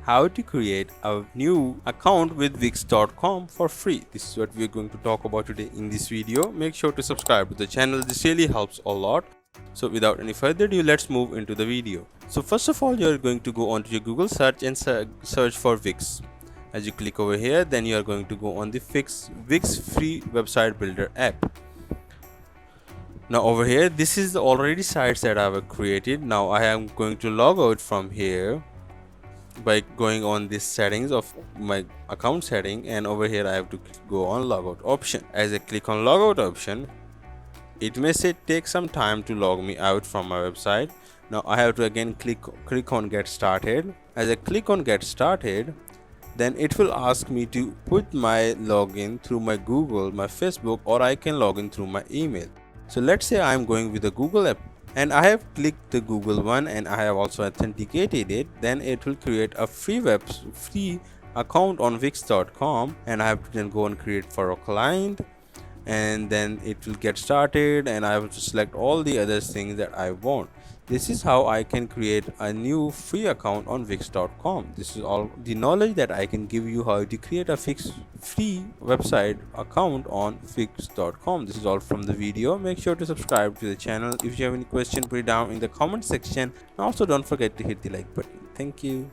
how to create a new account with Wix.com for free. This is what we're going to talk about today in this video. Make sure to subscribe to the channel. This really helps a lot. So without any further ado, let's move into the video. So first of all, you're going to go onto your Google search and search for Wix. As you click over here, then you are going to go on the Wix free website builder app. Now over here, this is the already sites that I have created. Now I am going to log out from here by going on this settings of my account setting, and over here I have to go on logout option. As I click on logout option, it may say take some time to log me out from my website. Now I have to again click on get started. As I click on get started, then it will ask me to put my login through my Google, my Facebook, or I can log in through my email. So let's say I'm going with the Google app and I have clicked the Google one and I have also authenticated it. Then it will create a free account on Wix.com, and I have to then go and create for a client, and then it will get started and I have to select all the other things that I want. This is how I can create a new free account on Wix.com. This is all the knowledge that I can give you how to create a free website account on Wix.com. This is all from the video. Make sure to subscribe to the channel. If you have any question, put it down in the comment section, and also don't forget to hit the like button. Thank you.